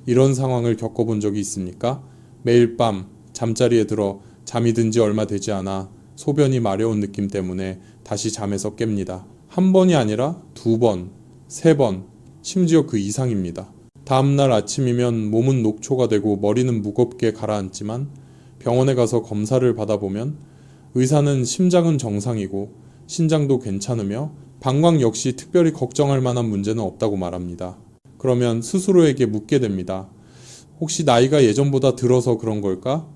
이런 상황을 겪어본 적이 있습니까? 매일 밤 잠자리에 들어 잠이 든 지 얼마 되지 않아 소변이 마려운 느낌 때문에 다시 잠에서 깹니다. 한 번이 아니라 두 번, 세 번, 심지어 그 이상입니다. 다음날 아침이면 몸은 녹초가 되고 머리는 무겁게 가라앉지만 병원에 가서 검사를 받아보면 의사는 심장은 정상이고 신장도 괜찮으며 방광 역시 특별히 걱정할 만한 문제는 없다고 말합니다. 그러면 스스로에게 묻게 됩니다. 혹시 나이가 예전보다 들어서 그런 걸까?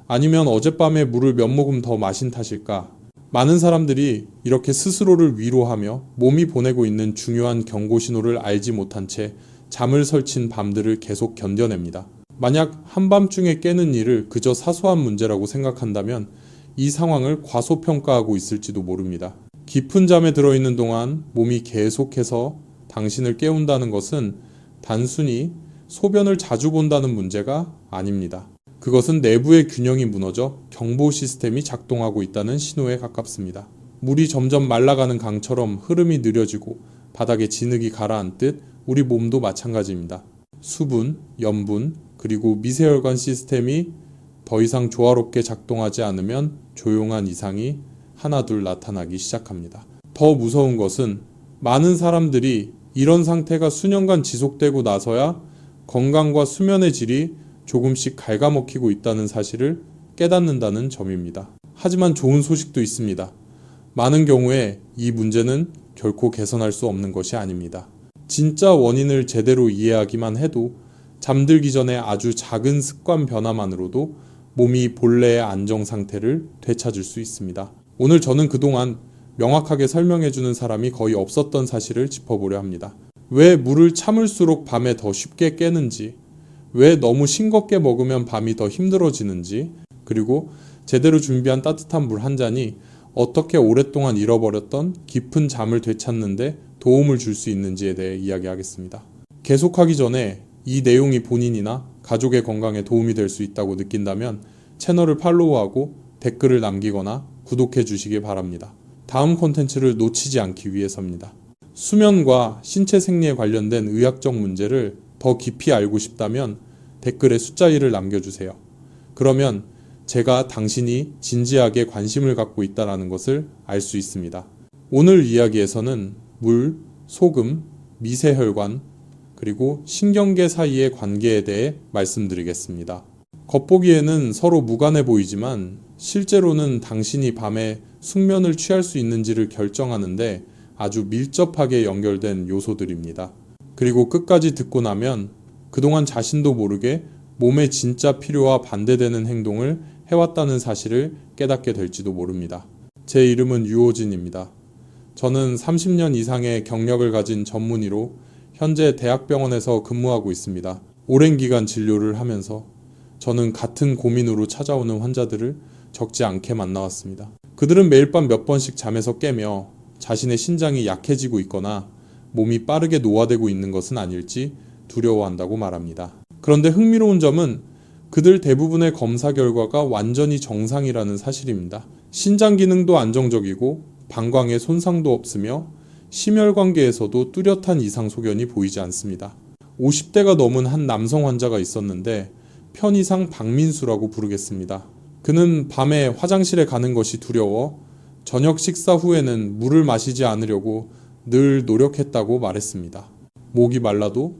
아니면 어젯밤에 물을 몇 모금 더 마신 탓일까? 많은 사람들이 이렇게 스스로를 위로하며 몸이 보내고 있는 중요한 경고 신호를 알지 못한 채 잠을 설친 밤들을 계속 견뎌냅니다. 만약 한밤중에 깨는 일을 그저 사소한 문제라고 생각한다면 이 상황을 과소평가하고 있을지도 모릅니다. 깊은 잠에 들어있는 동안 몸이 계속해서 당신을 깨운다는 것은 단순히 소변을 자주 본다는 문제가 아닙니다. 그것은 내부의 균형이 무너져 경보 시스템이 작동하고 있다는 신호에 가깝습니다. 물이 점점 말라가는 강처럼 흐름이 느려지고 바닥에 진흙이 가라앉듯 우리 몸도 마찬가지입니다. 수분, 염분, 그리고 미세혈관 시스템이 더 이상 조화롭게 작동하지 않으면 조용한 이상이 하나둘 나타나기 시작합니다. 더 무서운 것은 많은 사람들이 이런 상태가 수년간 지속되고 나서야 건강과 수면의 질이 조금씩 갉아먹히고 있다는 사실을 깨닫는다는 점입니다. 하지만 좋은 소식도 있습니다. 많은 경우에 이 문제는 결코 개선할 수 없는 것이 아닙니다. 진짜 원인을 제대로 이해하기만 해도 잠들기 전에 아주 작은 습관 변화만으로도 몸이 본래의 안정 상태를 되찾을 수 있습니다. 오늘 저는 그동안 명확하게 설명해주는 사람이 거의 없었던 사실을 짚어보려 합니다. 왜 물을 참을수록 밤에 더 쉽게 깨는지, 왜 너무 싱겁게 먹으면 밤이 더 힘들어지는지, 그리고 제대로 준비한 따뜻한 물 한 잔이 어떻게 오랫동안 잃어버렸던 깊은 잠을 되찾는데 도움을 줄 수 있는지에 대해 이야기하겠습니다. 계속하기 전에 이 내용이 본인이나 가족의 건강에 도움이 될 수 있다고 느낀다면 채널을 팔로우하고 댓글을 남기거나 구독해 주시기 바랍니다. 다음 콘텐츠를 놓치지 않기 위해서입니다. 수면과 신체 생리에 관련된 의학적 문제를 더 깊이 알고 싶다면 댓글에 숫자 1을 남겨주세요. 그러면 제가 당신이 진지하게 관심을 갖고 있다는 것을 알 수 있습니다. 오늘 이야기에서는 물, 소금, 미세혈관, 그리고 신경계 사이의 관계에 대해 말씀드리겠습니다. 겉보기에는 서로 무관해 보이지만 실제로는 당신이 밤에 숙면을 취할 수 있는지를 결정하는데 아주 밀접하게 연결된 요소들입니다. 그리고 끝까지 듣고 나면 그동안 자신도 모르게 몸의 진짜 필요와 반대되는 행동을 해왔다는 사실을 깨닫게 될지도 모릅니다. 제 이름은 유호진입니다. 저는 30년 이상의 경력을 가진 전문의로 현재 대학병원에서 근무하고 있습니다. 오랜 기간 진료를 하면서 저는 같은 고민으로 찾아오는 환자들을 적지 않게 만나왔습니다. 그들은 매일 밤 몇 번씩 잠에서 깨며 자신의 신장이 약해지고 있거나 몸이 빠르게 노화되고 있는 것은 아닐지 두려워한다고 말합니다. 그런데 흥미로운 점은 그들 대부분의 검사 결과가 완전히 정상이라는 사실입니다. 신장 기능도 안정적이고 방광에 손상도 없으며 심혈관계에서도 뚜렷한 이상 소견이 보이지 않습니다. 50대가 넘은 한 남성 환자가 있었는데 편의상 박민수라고 부르겠습니다. 그는 밤에 화장실에 가는 것이 두려워 저녁 식사 후에는 물을 마시지 않으려고 늘 노력했다고 말했습니다. 목이 말라도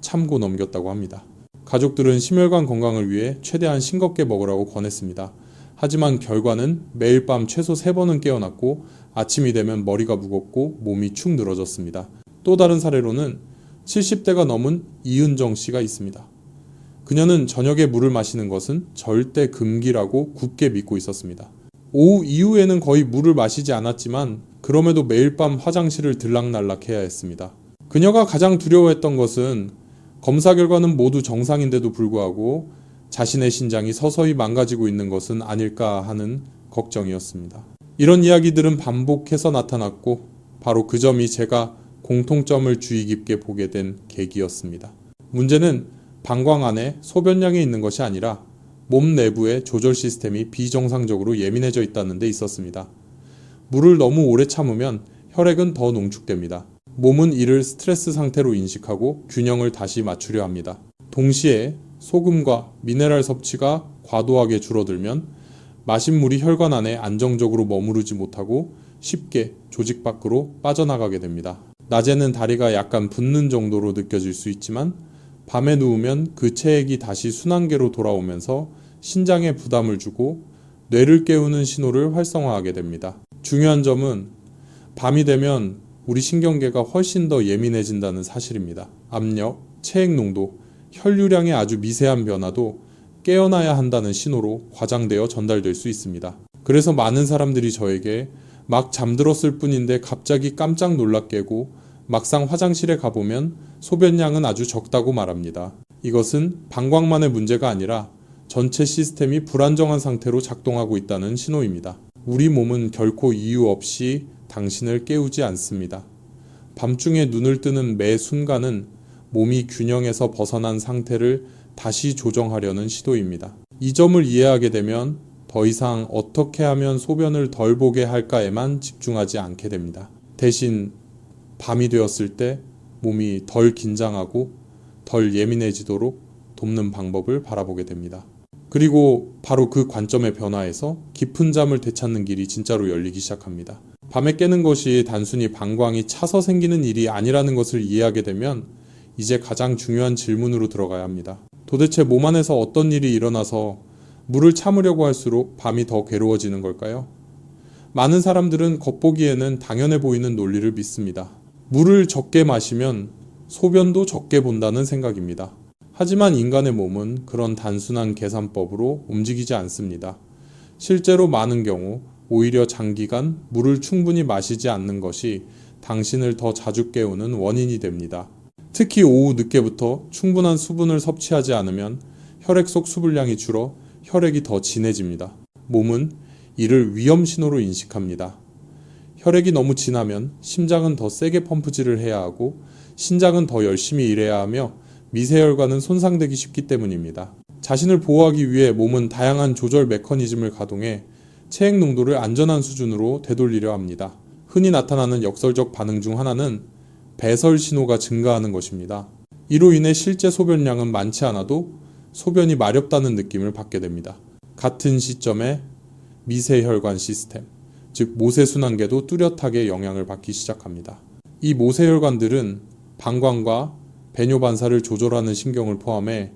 참고 넘겼다고 합니다. 가족들은 심혈관 건강을 위해 최대한 싱겁게 먹으라고 권했습니다. 하지만 결과는 매일 밤 최소 3번은 깨어났고 아침이 되면 머리가 무겁고 몸이 축 늘어졌습니다. 또 다른 사례로는 70대가 넘은 이은정 씨가 있습니다. 그녀는 저녁에 물을 마시는 것은 절대 금기라고 굳게 믿고 있었습니다. 오후 이후에는 거의 물을 마시지 않았지만 그럼에도 매일 밤 화장실을 들락날락 해야 했습니다. 그녀가 가장 두려워했던 것은 검사 결과는 모두 정상인데도 불구하고 자신의 신장이 서서히 망가지고 있는 것은 아닐까 하는 걱정이었습니다. 이런 이야기들은 반복해서 나타났고 바로 그 점이 제가 공통점을 주의 깊게 보게 된 계기였습니다. 문제는 방광 안에 소변량이 있는 것이 아니라 몸 내부의 조절 시스템이 비정상적으로 예민해져 있다는 데 있었습니다. 물을 너무 오래 참으면 혈액은 더 농축됩니다. 몸은 이를 스트레스 상태로 인식하고 균형을 다시 맞추려 합니다. 동시에 소금과 미네랄 섭취가 과도하게 줄어들면 마신 물이 혈관 안에 안정적으로 머무르지 못하고 쉽게 조직 밖으로 빠져나가게 됩니다. 낮에는 다리가 약간 붓는 정도로 느껴질 수 있지만 밤에 누우면 그 체액이 다시 순환계로 돌아오면서 신장에 부담을 주고 뇌를 깨우는 신호를 활성화하게 됩니다. 중요한 점은 밤이 되면 우리 신경계가 훨씬 더 예민해진다는 사실입니다. 압력, 체액 농도, 혈류량의 아주 미세한 변화도 깨어나야 한다는 신호로 과장되어 전달될 수 있습니다. 그래서 많은 사람들이 저에게 막 잠들었을 뿐인데 갑자기 깜짝 놀라 깨고 막상 화장실에 가보면 소변량은 아주 적다고 말합니다. 이것은 방광만의 문제가 아니라 전체 시스템이 불안정한 상태로 작동하고 있다는 신호입니다. 우리 몸은 결코 이유 없이 당신을 깨우지 않습니다. 밤중에 눈을 뜨는 매 순간은 몸이 균형에서 벗어난 상태를 다시 조정하려는 시도입니다. 이 점을 이해하게 되면 더 이상 어떻게 하면 소변을 덜 보게 할까에만 집중하지 않게 됩니다. 대신 밤이 되었을 때 몸이 덜 긴장하고 덜 예민해지도록 돕는 방법을 바라보게 됩니다. 그리고 바로 그 관점의 변화에서 깊은 잠을 되찾는 길이 진짜로 열리기 시작합니다. 밤에 깨는 것이 단순히 방광이 차서 생기는 일이 아니라는 것을 이해하게 되면 이제 가장 중요한 질문으로 들어가야 합니다. 도대체 몸 안에서 어떤 일이 일어나서 물을 참으려고 할수록 밤이 더 괴로워지는 걸까요? 많은 사람들은 겉보기에는 당연해 보이는 논리를 믿습니다. 물을 적게 마시면 소변도 적게 본다는 생각입니다. 하지만 인간의 몸은 그런 단순한 계산법으로 움직이지 않습니다. 실제로 많은 경우 오히려 장기간 물을 충분히 마시지 않는 것이 당신을 더 자주 깨우는 원인이 됩니다. 특히 오후 늦게부터 충분한 수분을 섭취하지 않으면 혈액 속 수분량이 줄어 혈액이 더 진해집니다. 몸은 이를 위험 신호로 인식합니다. 혈액이 너무 진하면 심장은 더 세게 펌프질을 해야 하고 신장은 더 열심히 일해야 하며 미세혈관은 손상되기 쉽기 때문입니다. 자신을 보호하기 위해 몸은 다양한 조절 메커니즘을 가동해 체액 농도를 안전한 수준으로 되돌리려 합니다. 흔히 나타나는 역설적 반응 중 하나는 배설 신호가 증가하는 것입니다. 이로 인해 실제 소변량은 많지 않아도 소변이 마렵다는 느낌을 받게 됩니다. 같은 시점에 미세혈관 시스템, 즉 모세순환계도 뚜렷하게 영향을 받기 시작합니다. 이 모세혈관들은 방광과 배뇨 반사를 조절하는 신경을 포함해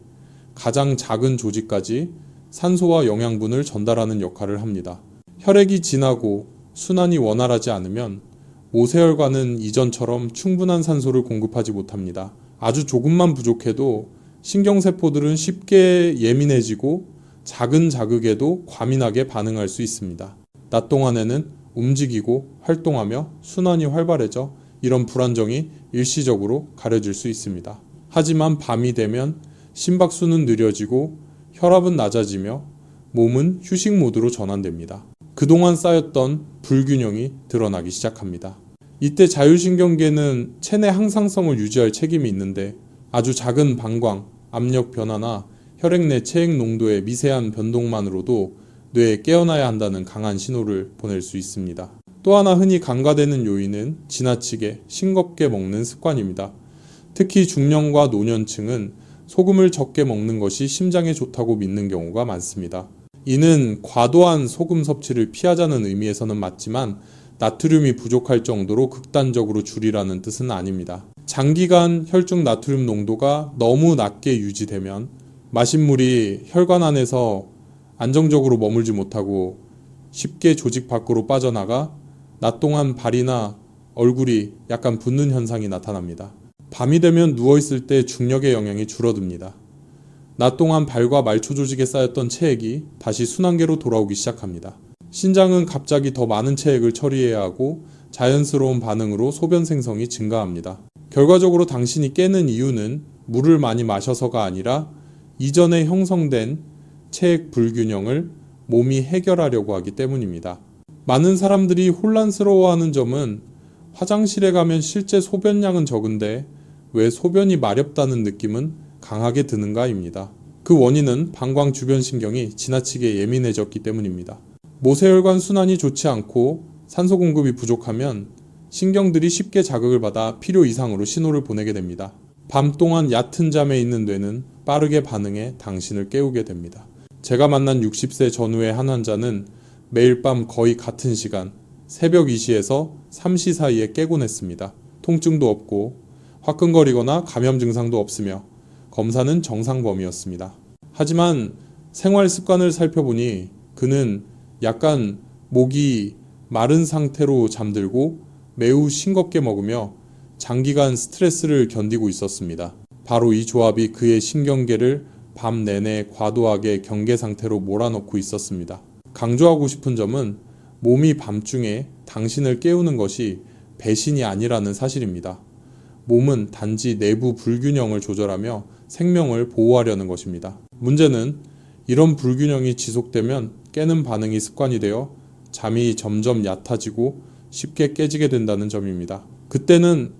가장 작은 조직까지 산소와 영양분을 전달하는 역할을 합니다. 혈액이 진하고 순환이 원활하지 않으면 모세혈관은 이전처럼 충분한 산소를 공급하지 못합니다. 아주 조금만 부족해도 신경세포들은 쉽게 예민해지고 작은 자극에도 과민하게 반응할 수 있습니다. 낮 동안에는 움직이고 활동하며 순환이 활발해져 이런 불안정이 일시적으로 가려질 수 있습니다. 하지만 밤이 되면 심박수는 느려지고 혈압은 낮아지며 몸은 휴식 모드로 전환됩니다. 그동안 쌓였던 불균형이 드러나기 시작합니다. 이때 자율신경계는 체내 항상성을 유지할 책임이 있는데 아주 작은 방광, 압력 변화나 혈액 내 체액 농도의 미세한 변동만으로도 뇌에 깨어나야 한다는 강한 신호를 보낼 수 있습니다. 또 하나 흔히 간과되는 요인은 지나치게 싱겁게 먹는 습관입니다. 특히 중년과 노년층은 소금을 적게 먹는 것이 심장에 좋다고 믿는 경우가 많습니다. 이는 과도한 소금 섭취를 피하자는 의미에서는 맞지만 나트륨이 부족할 정도로 극단적으로 줄이라는 뜻은 아닙니다. 장기간 혈중 나트륨 농도가 너무 낮게 유지되면 마신 물이 혈관 안에서 안정적으로 머물지 못하고 쉽게 조직 밖으로 빠져나가 낮 동안 발이나 얼굴이 약간 붓는 현상이 나타납니다. 밤이 되면 누워있을 때 중력의 영향이 줄어듭니다. 낮 동안 발과 말초 조직에 쌓였던 체액이 다시 순환계로 돌아오기 시작합니다. 신장은 갑자기 더 많은 체액을 처리해야 하고 자연스러운 반응으로 소변 생성이 증가합니다. 결과적으로 당신이 깨는 이유는 물을 많이 마셔서가 아니라 이전에 형성된 체액 불균형을 몸이 해결하려고 하기 때문입니다. 많은 사람들이 혼란스러워하는 점은 화장실에 가면 실제 소변량은 적은데 왜 소변이 마렵다는 느낌은 강하게 드는가입니다. 그 원인은 방광 주변 신경이 지나치게 예민해졌기 때문입니다. 모세혈관 순환이 좋지 않고 산소 공급이 부족하면 신경들이 쉽게 자극을 받아 필요 이상으로 신호를 보내게 됩니다. 밤 동안 얕은 잠에 있는 뇌는 빠르게 반응해 당신을 깨우게 됩니다. 제가 만난 60세 전후의 한 환자는 매일 밤 거의 같은 시간 새벽 2시에서 3시 사이에 깨곤 했습니다. 통증도 없고 화끈거리거나 감염 증상도 없으며 검사는 정상 범위였습니다. 하지만 생활 습관을 살펴보니 그는 약간 목이 마른 상태로 잠들고 매우 싱겁게 먹으며 장기간 스트레스를 견디고 있었습니다. 바로 이 조합이 그의 신경계를 밤 내내 과도하게 경계 상태로 몰아넣고 있었습니다. 강조하고 싶은 점은 몸이 밤중에 당신을 깨우는 것이 배신이 아니라는 사실입니다. 몸은 단지 내부 불균형을 조절하며 생명을 보호하려는 것입니다. 문제는 이런 불균형이 지속되면 깨는 반응이 습관이 되어 잠이 점점 얕아지고 쉽게 깨지게 된다는 점입니다. 그때는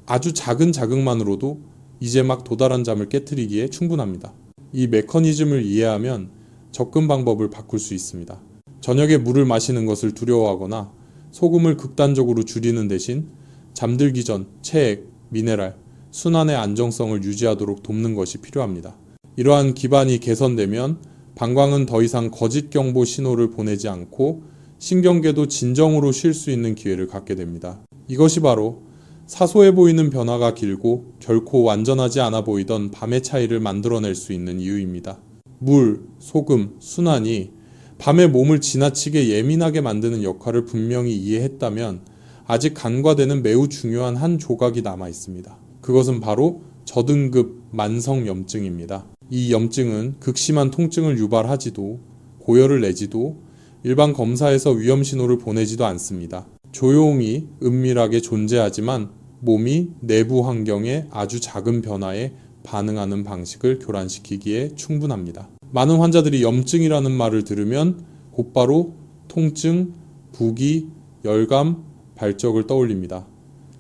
아주 작은 자극만으로도 이제 막 도달한 잠을 깨트리기에 충분합니다. 이 메커니즘을 이해하면 접근 방법을 바꿀 수 있습니다. 저녁에 물을 마시는 것을 두려워하거나 소금을 극단적으로 줄이는 대신 잠들기 전 체액, 미네랄, 순환의 안정성을 유지하도록 돕는 것이 필요합니다. 이러한 기반이 개선되면 방광은 더 이상 거짓 경보 신호를 보내지 않고 신경계도 진정으로 쉴 수 있는 기회를 갖게 됩니다. 이것이 바로 사소해 보이는 변화가 길고 결코 완전하지 않아 보이던 밤의 차이를 만들어낼 수 있는 이유입니다. 물, 소금, 순환이 밤에 몸을 지나치게 예민하게 만드는 역할을 분명히 이해했다면 아직 간과되는 매우 중요한 한 조각이 남아 있습니다. 그것은 바로 저등급 만성염증입니다. 이 염증은 극심한 통증을 유발하지도 고열을 내지도 일반 검사에서 위험 신호를 보내지도 않습니다. 조용히 은밀하게 존재하지만 몸이 내부 환경의 아주 작은 변화에 반응하는 방식을 교란시키기에 충분합니다. 많은 환자들이 염증이라는 말을 들으면 곧바로 통증, 부기, 열감, 발적을 떠올립니다.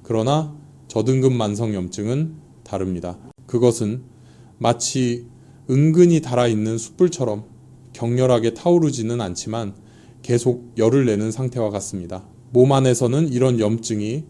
그러나 저등급 만성염증은 다릅니다. 그것은 마치 은근히 달아있는 숯불처럼 격렬하게 타오르지는 않지만 계속 열을 내는 상태와 같습니다. 몸 안에서는 이런 염증이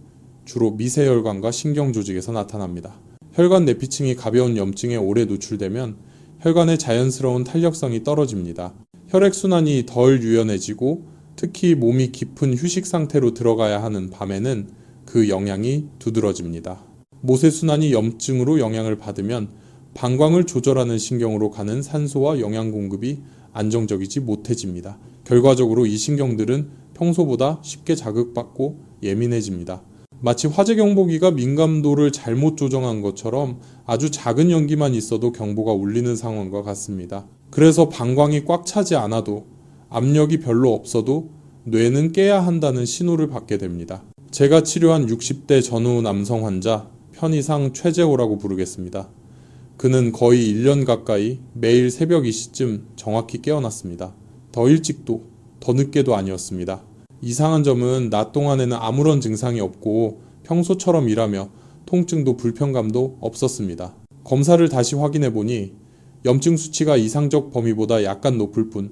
주로 미세혈관과 신경조직에서 나타납니다. 혈관 내피층이 가벼운 염증에 오래 노출되면 혈관의 자연스러운 탄력성이 떨어집니다. 혈액순환이 덜 유연해지고 특히 몸이 깊은 휴식 상태로 들어가야 하는 밤에는 그 영향이 두드러집니다. 모세순환이 염증으로 영향을 받으면 방광을 조절하는 신경으로 가는 산소와 영양 공급이 안정적이지 못해집니다. 결과적으로 이 신경들은 평소보다 쉽게 자극받고 예민해집니다. 마치 화재 경보기가 민감도를 잘못 조정한 것처럼 아주 작은 연기만 있어도 경보가 울리는 상황과 같습니다. 그래서 방광이 꽉 차지 않아도 압력이 별로 없어도 뇌는 깨야 한다는 신호를 받게 됩니다. 제가 치료한 60대 전후 남성 환자, 편의상 최재호라고 부르겠습니다. 그는 거의 1년 가까이 매일 새벽 2시쯤 정확히 깨어났습니다. 더 일찍도 더 늦게도 아니었습니다. 이상한 점은 낮 동안에는 아무런 증상이 없고 평소처럼 일하며 통증도 불편감도 없었습니다. 검사를 다시 확인해보니 염증 수치가 이상적 범위보다 약간 높을 뿐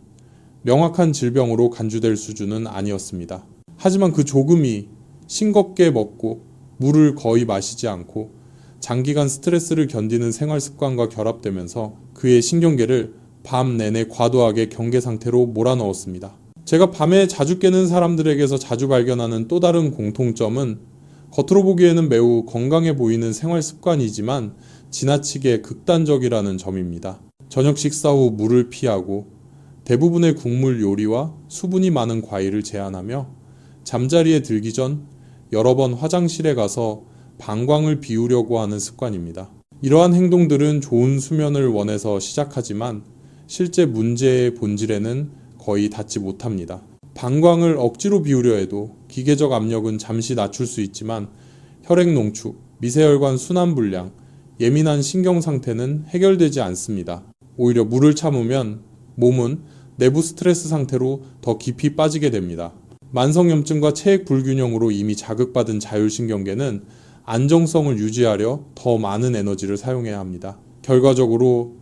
명확한 질병으로 간주될 수준은 아니었습니다. 하지만 그 조금이 싱겁게 먹고 물을 거의 마시지 않고 장기간 스트레스를 견디는 생활 습관과 결합되면서 그의 신경계를 밤 내내 과도하게 경계 상태로 몰아넣었습니다. 제가 밤에 자주 깨는 사람들에게서 자주 발견하는 또 다른 공통점은 겉으로 보기에는 매우 건강해 보이는 생활 습관이지만 지나치게 극단적이라는 점입니다. 저녁 식사 후 물을 피하고 대부분의 국물 요리와 수분이 많은 과일을 제한하며 잠자리에 들기 전 여러 번 화장실에 가서 방광을 비우려고 하는 습관입니다. 이러한 행동들은 좋은 수면을 원해서 시작하지만 실제 문제의 본질에는 거의 닿지 못합니다. 방광을 억지로 비우려 해도 기계적 압력은 잠시 낮출 수 있지만 혈액 농축, 미세혈관 순환 불량, 예민한 신경 상태는 해결되지 않습니다. 오히려 물을 참으면 몸은 내부 스트레스 상태로 더 깊이 빠지게 됩니다. 만성염증과 체액 불균형으로 이미 자극받은 자율신경계는 안정성을 유지하려 더 많은 에너지를 사용해야 합니다. 결과적으로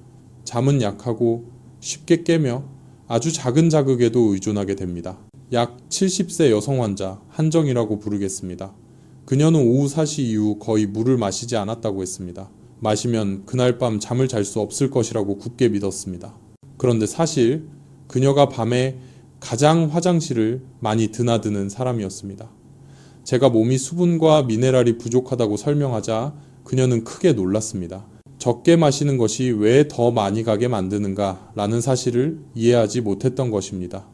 잠은 약하고 쉽게 깨며 아주 작은 자극에도 의존하게 됩니다. 약 70세 여성 환자 한정이라고 부르겠습니다. 그녀는 오후 4시 이후 거의 물을 마시지 않았다고 했습니다. 마시면 그날 밤 잠을 잘 수 없을 것이라고 굳게 믿었습니다. 그런데 사실 그녀가 밤에 가장 화장실을 많이 드나드는 사람이었습니다. 제가 몸이 수분과 미네랄이 부족하다고 설명하자 그녀는 크게 놀랐습니다. 적게 마시는 것이 왜 더 많이 가게 만드는가 라는 사실을 이해하지 못했던 것입니다.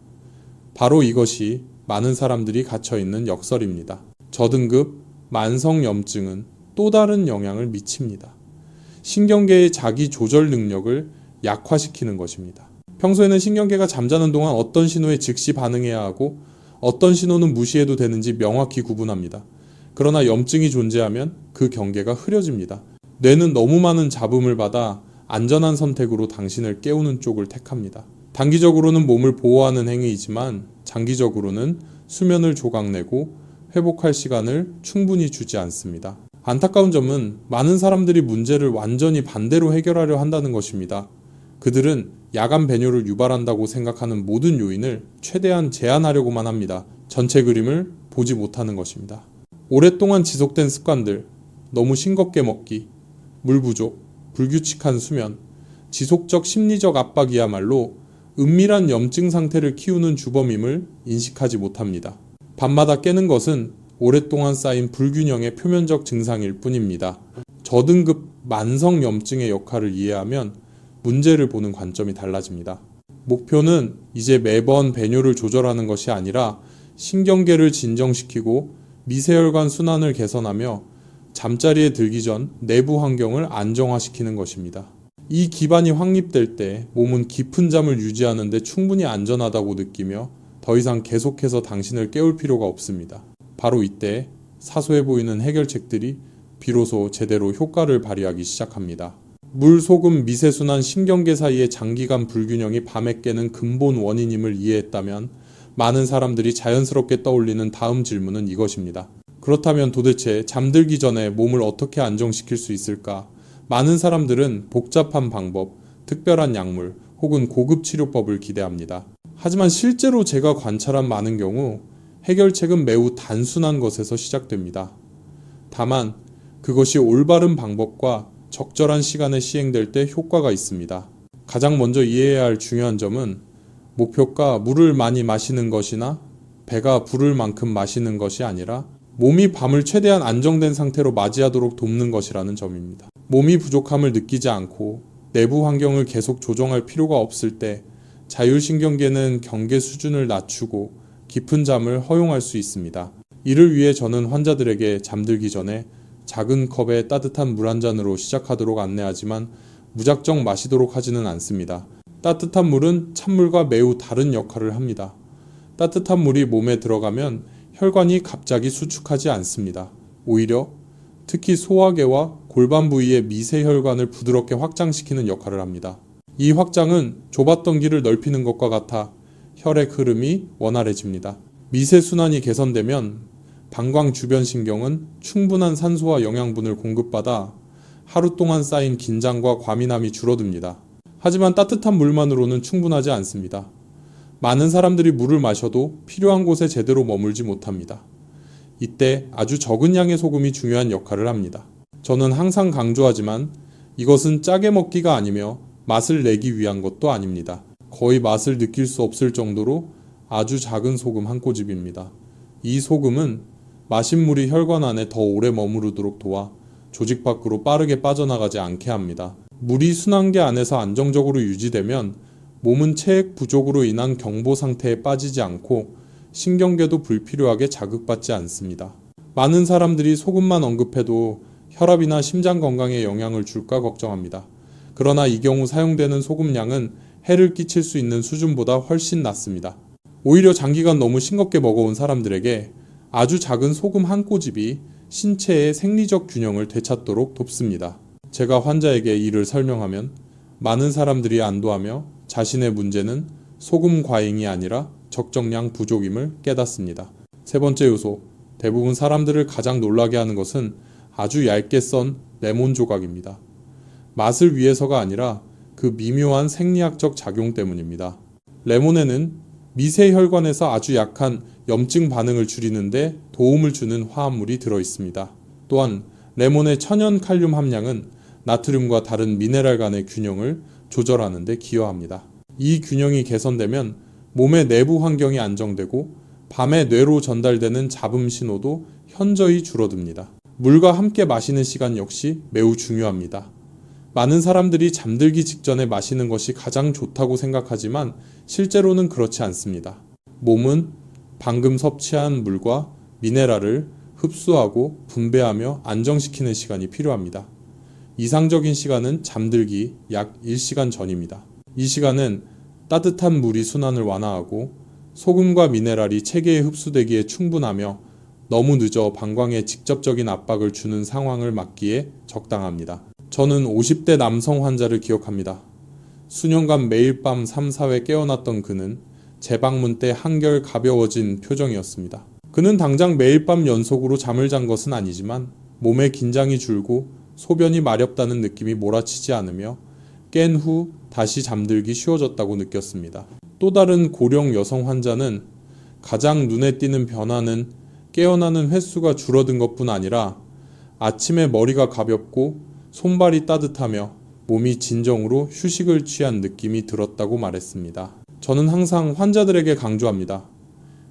바로 이것이 많은 사람들이 갇혀있는 역설입니다. 저등급 만성염증은 또 다른 영향을 미칩니다. 신경계의 자기 조절 능력을 약화시키는 것입니다. 평소에는 신경계가 잠자는 동안 어떤 신호에 즉시 반응해야 하고 어떤 신호는 무시해도 되는지 명확히 구분합니다. 그러나 염증이 존재하면 그 경계가 흐려집니다. 뇌는 너무 많은 잡음을 받아 안전한 선택으로 당신을 깨우는 쪽을 택합니다. 단기적으로는 몸을 보호하는 행위이지만 장기적으로는 수면을 조각내고 회복할 시간을 충분히 주지 않습니다. 안타까운 점은 많은 사람들이 문제를 완전히 반대로 해결하려 한다는 것입니다. 그들은 야간 배뇨를 유발한다고 생각하는 모든 요인을 최대한 제한하려고만 합니다. 전체 그림을 보지 못하는 것입니다. 오랫동안 지속된 습관들, 너무 싱겁게 먹기, 물 부족, 불규칙한 수면, 지속적 심리적 압박이야말로 은밀한 염증 상태를 키우는 주범임을 인식하지 못합니다. 밤마다 깨는 것은 오랫동안 쌓인 불균형의 표면적 증상일 뿐입니다. 저등급 만성염증의 역할을 이해하면 문제를 보는 관점이 달라집니다. 목표는 이제 매번 배뇨를 조절하는 것이 아니라 신경계를 진정시키고 미세혈관 순환을 개선하며 잠자리에 들기 전 내부 환경을 안정화시키는 것입니다. 이 기반이 확립될 때 몸은 깊은 잠을 유지하는 데 충분히 안전하다고 느끼며 더 이상 계속해서 당신을 깨울 필요가 없습니다. 바로 이때 사소해 보이는 해결책들이 비로소 제대로 효과를 발휘하기 시작합니다. 물, 소금, 미세순환, 신경계 사이의 장기간 불균형이 밤에 깨는 근본 원인임을 이해했다면 많은 사람들이 자연스럽게 떠올리는 다음 질문은 이것입니다. 그렇다면 도대체 잠들기 전에 몸을 어떻게 안정시킬 수 있을까? 많은 사람들은 복잡한 방법, 특별한 약물 혹은 고급 치료법을 기대합니다. 하지만 실제로 제가 관찰한 많은 경우 해결책은 매우 단순한 것에서 시작됩니다. 다만 그것이 올바른 방법과 적절한 시간에 시행될 때 효과가 있습니다. 가장 먼저 이해해야 할 중요한 점은 목표가 물을 많이 마시는 것이나 배가 부를 만큼 마시는 것이 아니라 몸이 밤을 최대한 안정된 상태로 맞이하도록 돕는 것이라는 점입니다. 몸이 부족함을 느끼지 않고 내부 환경을 계속 조정할 필요가 없을 때 자율신경계는 경계 수준을 낮추고 깊은 잠을 허용할 수 있습니다. 이를 위해 저는 환자들에게 잠들기 전에 작은 컵에 따뜻한 물 한 잔으로 시작하도록 안내하지만 무작정 마시도록 하지는 않습니다. 따뜻한 물은 찬물과 매우 다른 역할을 합니다. 따뜻한 물이 몸에 들어가면 혈관이 갑자기 수축하지 않습니다. 오히려 특히 소화계와 골반 부위의 미세혈관을 부드럽게 확장시키는 역할을 합니다. 이 확장은 좁았던 길을 넓히는 것과 같아 혈액 흐름이 원활해집니다. 미세순환이 개선되면 방광 주변 신경은 충분한 산소와 영양분을 공급받아 하루 동안 쌓인 긴장과 과민함이 줄어듭니다. 하지만 따뜻한 물만으로는 충분하지 않습니다. 많은 사람들이 물을 마셔도 필요한 곳에 제대로 머물지 못합니다. 이때 아주 적은 양의 소금이 중요한 역할을 합니다. 저는 항상 강조하지만 이것은 짜게 먹기가 아니며 맛을 내기 위한 것도 아닙니다. 거의 맛을 느낄 수 없을 정도로 아주 작은 소금 한 꼬집입니다. 이 소금은 마신 물이 혈관 안에 더 오래 머무르도록 도와 조직 밖으로 빠르게 빠져나가지 않게 합니다. 물이 순환계 안에서 안정적으로 유지되면 몸은 체액 부족으로 인한 경보 상태에 빠지지 않고 신경계도 불필요하게 자극받지 않습니다. 많은 사람들이 소금만 언급해도 혈압이나 심장 건강에 영향을 줄까 걱정합니다. 그러나 이 경우 사용되는 소금량은 해를 끼칠 수 있는 수준보다 훨씬 낮습니다. 오히려 장기간 너무 싱겁게 먹어온 사람들에게 아주 작은 소금 한 꼬집이 신체의 생리적 균형을 되찾도록 돕습니다. 제가 환자에게 이를 설명하면 많은 사람들이 안도하며 자신의 문제는 소금 과잉이 아니라 적정량 부족임을 깨닫습니다. 세 번째 요소, 대부분 사람들을 가장 놀라게 하는 것은 아주 얇게 썬 레몬 조각입니다. 맛을 위해서가 아니라 그 미묘한 생리학적 작용 때문입니다. 레몬에는 미세혈관에서 아주 약한 염증 반응을 줄이는데 도움을 주는 화합물이 들어있습니다. 또한 레몬의 천연 칼륨 함량은 나트륨과 다른 미네랄 간의 균형을 조절하는 데 기여합니다. 이 균형이 개선되면 몸의 내부 환경이 안정되고 밤에 뇌로 전달되는 잡음 신호도 현저히 줄어듭니다. 물과 함께 마시는 시간 역시 매우 중요합니다. 많은 사람들이 잠들기 직전에 마시는 것이 가장 좋다고 생각하지만 실제로는 그렇지 않습니다. 몸은 방금 섭취한 물과 미네랄을 흡수하고 분배하며 안정시키는 시간이 필요합니다. 이상적인 시간은 잠들기 약 1시간 전입니다. 이 시간은 따뜻한 물이 순환을 완화하고 소금과 미네랄이 체계에 흡수되기에 충분하며 너무 늦어 방광에 직접적인 압박을 주는 상황을 막기에 적당합니다. 저는 50대 남성 환자를 기억합니다. 수년간 매일 밤 3, 4회 깨어났던 그는 재방문 때 한결 가벼워진 표정이었습니다. 그는 당장 매일 밤 연속으로 잠을 잔 것은 아니지만 몸의 긴장이 줄고 소변이 마렵다는 느낌이 몰아치지 않으며 깬 후 다시 잠들기 쉬워졌다고 느꼈습니다. 또 다른 고령 여성 환자는 가장 눈에 띄는 변화는 깨어나는 횟수가 줄어든 것뿐 아니라 아침에 머리가 가볍고 손발이 따뜻하며 몸이 진정으로 휴식을 취한 느낌이 들었다고 말했습니다. 저는 항상 환자들에게 강조합니다.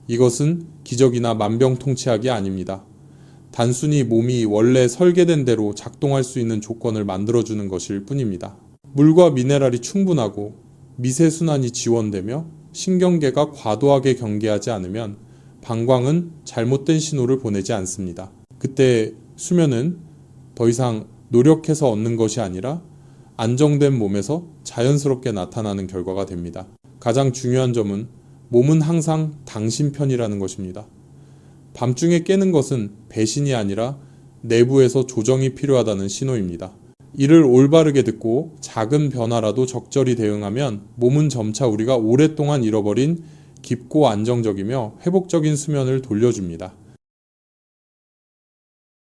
이것은 기적이나 만병통치약이 아닙니다. 단순히 몸이 원래 설계된 대로 작동할 수 있는 조건을 만들어주는 것일 뿐입니다. 물과 미네랄이 충분하고 미세순환이 지원되며 신경계가 과도하게 경계하지 않으면 방광은 잘못된 신호를 보내지 않습니다. 그때 수면은 더 이상 노력해서 얻는 것이 아니라 안정된 몸에서 자연스럽게 나타나는 결과가 됩니다. 가장 중요한 점은 몸은 항상 당신 편이라는 것입니다. 밤중에 깨는 것은 배신이 아니라 내부에서 조정이 필요하다는 신호입니다. 이를 올바르게 듣고 작은 변화라도 적절히 대응하면 몸은 점차 우리가 오랫동안 잃어버린 깊고 안정적이며 회복적인 수면을 돌려줍니다.